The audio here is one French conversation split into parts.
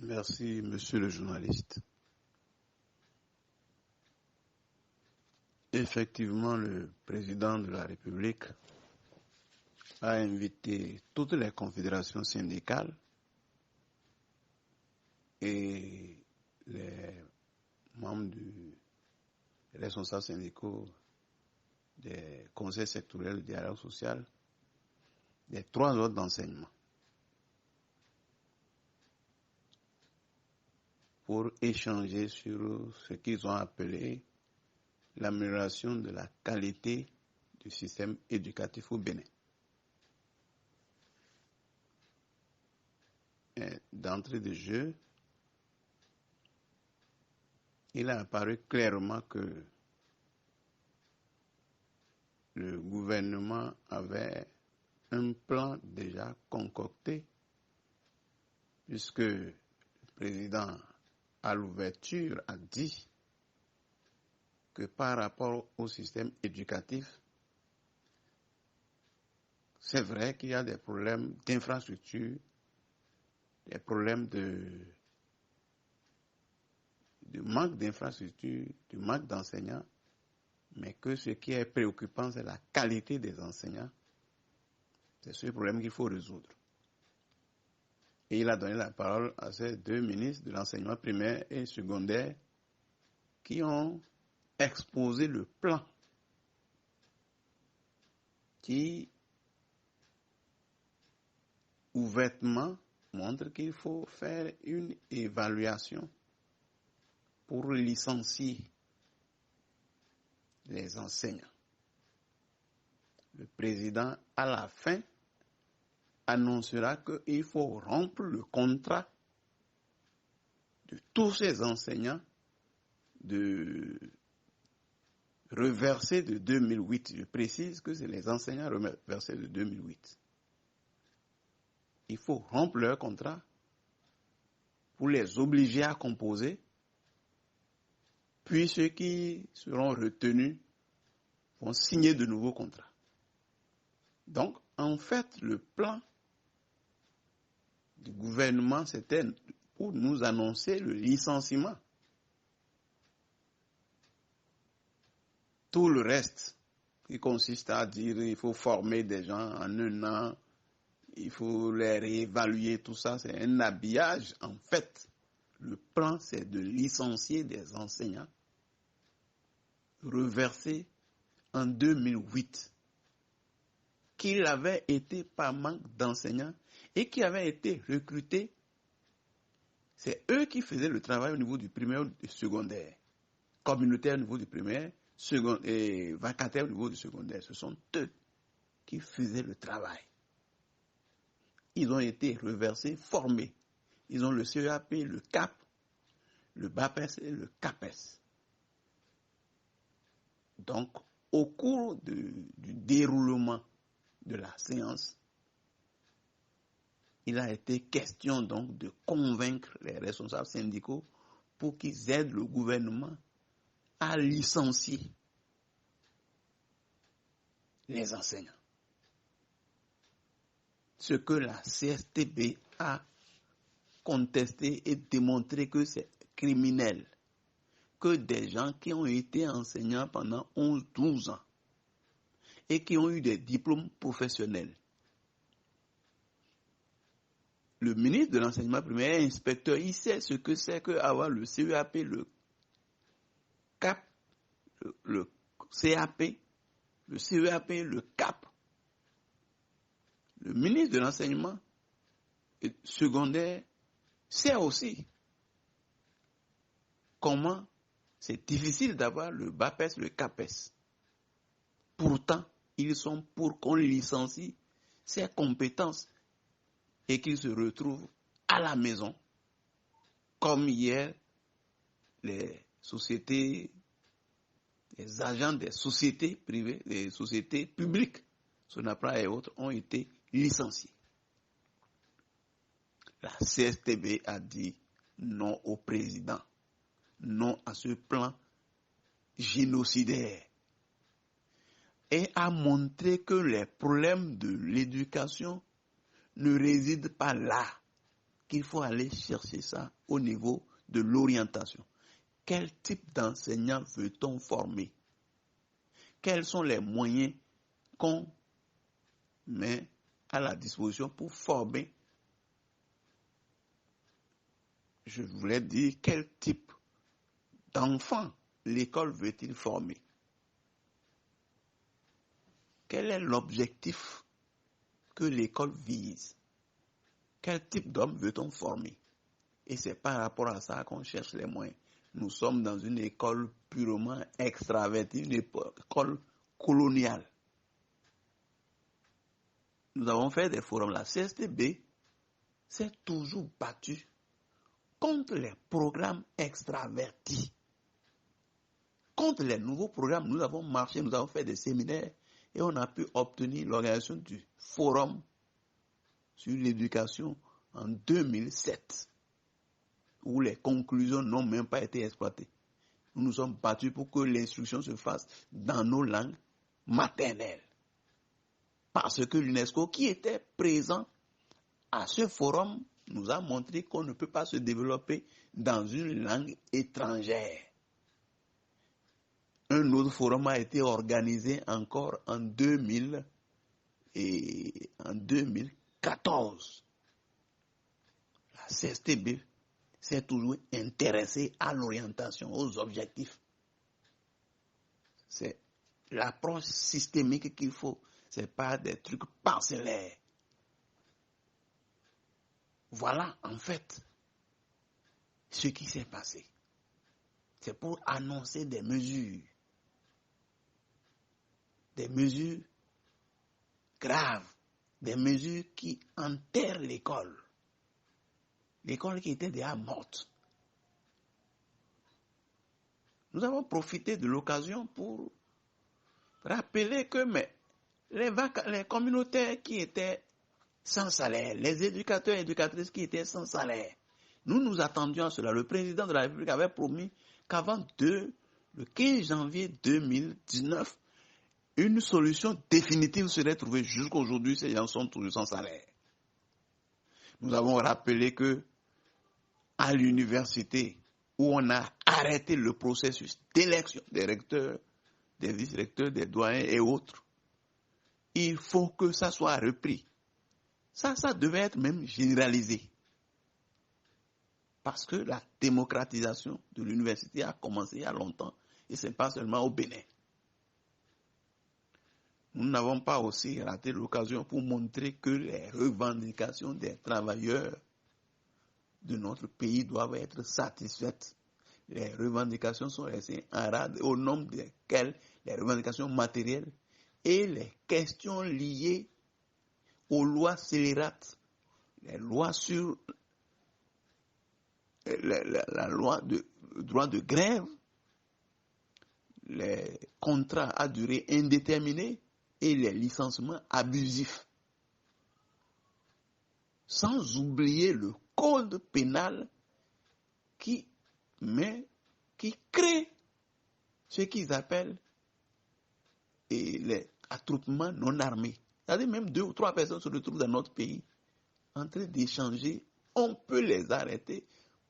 Merci, monsieur le journaliste. Effectivement, le président de la République a invité toutes les confédérations syndicales et les membres des responsables syndicaux des conseils sectoriels de dialogue social des 3 ordres d'enseignement pour échanger sur ce qu'ils ont appelé l'amélioration de la qualité du système éducatif au Bénin. Et d'entrée de jeu, il a apparu clairement que le gouvernement avait un plan déjà concocté, puisque le président, à l'ouverture, a dit que par rapport au système éducatif, c'est vrai qu'il y a des problèmes d'infrastructure, des problèmes de manque d'infrastructure, de manque d'enseignants, mais que ce qui est préoccupant, c'est la qualité des enseignants. C'est ce problème qu'il faut résoudre. Et il a donné la parole à ces 2 ministres de l'enseignement primaire et secondaire qui ont exposé le plan qui ouvertement montre qu'il faut faire une évaluation pour licencier les enseignants. Le président, à la fin, annoncera qu'il faut rompre le contrat de tous ces enseignants de reversés de 2008. Je précise que c'est les enseignants reversés de 2008. Il faut rompre leur contrat pour les obliger à composer, puis ceux qui seront retenus vont signer de nouveaux contrats. Donc, en fait, le plan du gouvernement, c'était pour nous annoncer le licenciement. Tout le reste, qui consiste à dire qu'il faut former des gens en 1 an, il faut les réévaluer, tout ça, c'est un habillage. En fait, le plan, c'est de licencier des enseignants reversés en 2008, qui avaient été par manque d'enseignants et qui avaient été recrutés. C'est eux qui faisaient le travail au niveau du primaire et du secondaire, communautaire au niveau du primaire, et vacataire au niveau du secondaire. Ce sont eux qui faisaient le travail. Ils ont été reversés, formés. Ils ont le CEAP, le CAP, le BAPES et le CAPES. Donc, au cours du déroulement de la séance, il a été question donc de convaincre les responsables syndicaux pour qu'ils aident le gouvernement à licencier les enseignants. Ce que la CSTB a contesté et démontré que c'est criminel, que des gens qui ont été enseignants pendant 11-12 ans et qui ont eu des diplômes professionnels. Le ministre de l'enseignement primaire est inspecteur, il sait ce que c'est qu'avoir le CEAP, le CAP, le CAP, le CEAP, le CAP. Le ministre de l'enseignement secondaire sait aussi comment c'est difficile d'avoir le BAPES, le CAPES. Pourtant, ils sont pour qu'on licencie ses compétences et qu'ils se retrouvent à la maison, comme hier, les agents des sociétés privées, des sociétés publiques, Sonapra et autres, ont été licenciés. La CSTB a dit non au président, non à ce plan génocidaire, et a montré que les problèmes de l'éducation ne résident pas là, qu'il faut aller chercher ça au niveau de l'orientation. Quel type d'enseignant veut-on former? Quels sont les moyens qu'on met à la disposition pour former? Je voulais dire quel type d'enfant l'école veut-il former? Quel est l'objectif que l'école vise? Quel type d'homme veut-on former? Et c'est par rapport à ça qu'on cherche les moyens. Nous sommes dans une école purement extravertie, une école coloniale. Nous avons fait des forums. La CSTB s'est toujours battue contre les programmes extravertis. Contre les nouveaux programmes, nous avons marché, nous avons fait des séminaires et on a pu obtenir l'organisation du forum sur l'éducation en 2007, où les conclusions n'ont même pas été exploitées. Nous nous sommes battus pour que l'instruction se fasse dans nos langues maternelles. Parce que l'UNESCO, qui était présent à ce forum, nous a montré qu'on ne peut pas se développer dans une langue étrangère. Un autre forum a été organisé encore en 2014. La CSTB s'est toujours intéressée à l'orientation, aux objectifs. C'est l'approche systémique qu'il faut. Ce n'est pas des trucs parcellaires. Voilà, en fait, ce qui s'est passé. C'est pour annoncer des mesures graves, des mesures qui enterrent l'école. L'école qui était déjà morte. Nous avons profité de l'occasion pour rappeler que les communautaires qui étaient sans salaire, les éducateurs et éducatrices qui étaient sans salaire, nous nous attendions à cela. Le président de la République avait promis qu'avant le 15 janvier 2019, une solution définitive serait trouvée. Jusqu'aujourd'hui, ces gens sont toujours sans salaire. Nous avons rappelé que à l'université, où on a arrêté le processus d'élection des recteurs, des vice-recteurs, des doyens et autres, il faut que ça soit repris. Ça devait être même généralisé. Parce que la démocratisation de l'université a commencé il y a longtemps, et ce n'est pas seulement au Bénin. Nous n'avons pas aussi raté l'occasion pour montrer que les revendications des travailleurs de notre pays doivent être satisfaites. Les revendications sont restées en rade, au nombre desquelles les revendications matérielles et les questions liées aux lois scélérates, les lois sur la loi de droit de grève, les contrats à durée indéterminée et les licenciements abusifs. Sans oublier le code pénal qui crée ce qu'ils appellent les attroupements non armés. C'est-à-dire même 2 ou 3 personnes se retrouvent dans notre pays en train d'échanger, on peut les arrêter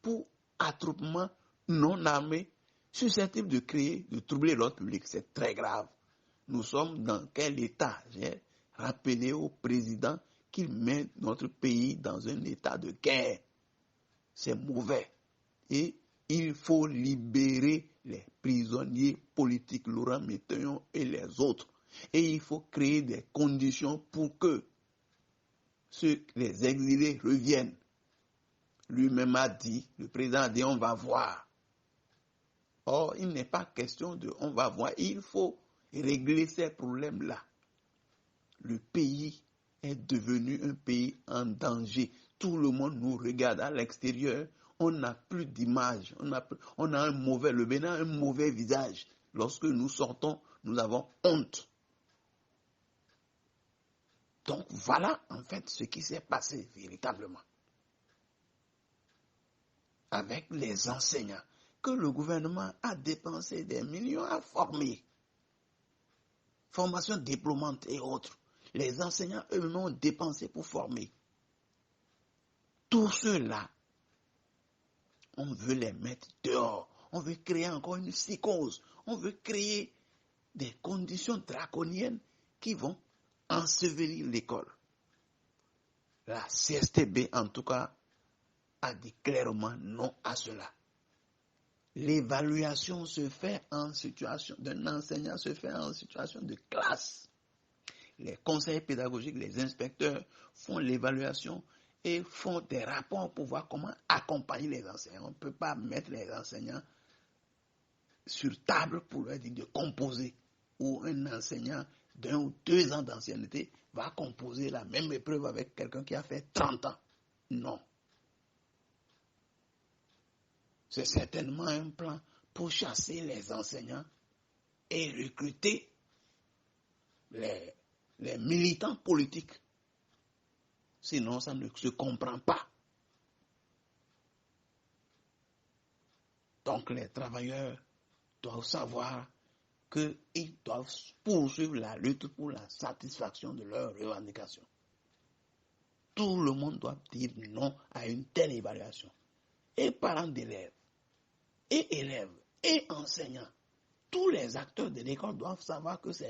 pour attroupement non armé susceptible de troubler l'ordre public. C'est très grave. Nous sommes dans quel état? J'ai rappelé au président qu'il met notre pays dans un état de guerre. C'est mauvais. Et il faut libérer les prisonniers politiques, Laurent Météon et les autres. Et il faut créer des conditions pour que les exilés reviennent. Lui-même a dit, le président a dit, on va voir. Or, il n'est pas question de on va voir. Il faut régler ces problèmes-là. Le pays est devenu un pays en danger. Tout le monde nous regarde à l'extérieur. On n'a plus d'image. On a le Bénin a un mauvais visage. Lorsque nous sortons, nous avons honte. Donc voilà en fait ce qui s'est passé véritablement avec les enseignants que le gouvernement a dépensé des millions à former. Formation diplômante et autres. Les enseignants eux-mêmes ont dépensé pour former. Tous ceux-là, on veut les mettre dehors. On veut créer encore une psychose. On veut créer des conditions draconiennes qui vont ensevelir l'école. La CSTB, en tout cas, a dit clairement non à cela. L'évaluation se fait en situation d'un enseignant, se fait en situation de classe. Les conseillers pédagogiques, les inspecteurs font l'évaluation et font des rapports pour voir comment accompagner les enseignants. On ne peut pas mettre les enseignants sur table pour leur dire de composer. Ou un enseignant d'1 ou 2 ans d'ancienneté va composer la même épreuve avec quelqu'un qui a fait 30 ans. Non. C'est certainement un plan pour chasser les enseignants et recruter les militants politiques. Sinon, ça ne se comprend pas. Donc, les travailleurs doivent savoir qu'ils doivent poursuivre la lutte pour la satisfaction de leurs revendications. Tout le monde doit dire non à une telle évaluation. Et parents d'élèves, et élèves, et enseignants, tous les acteurs de l'école doivent savoir que c'est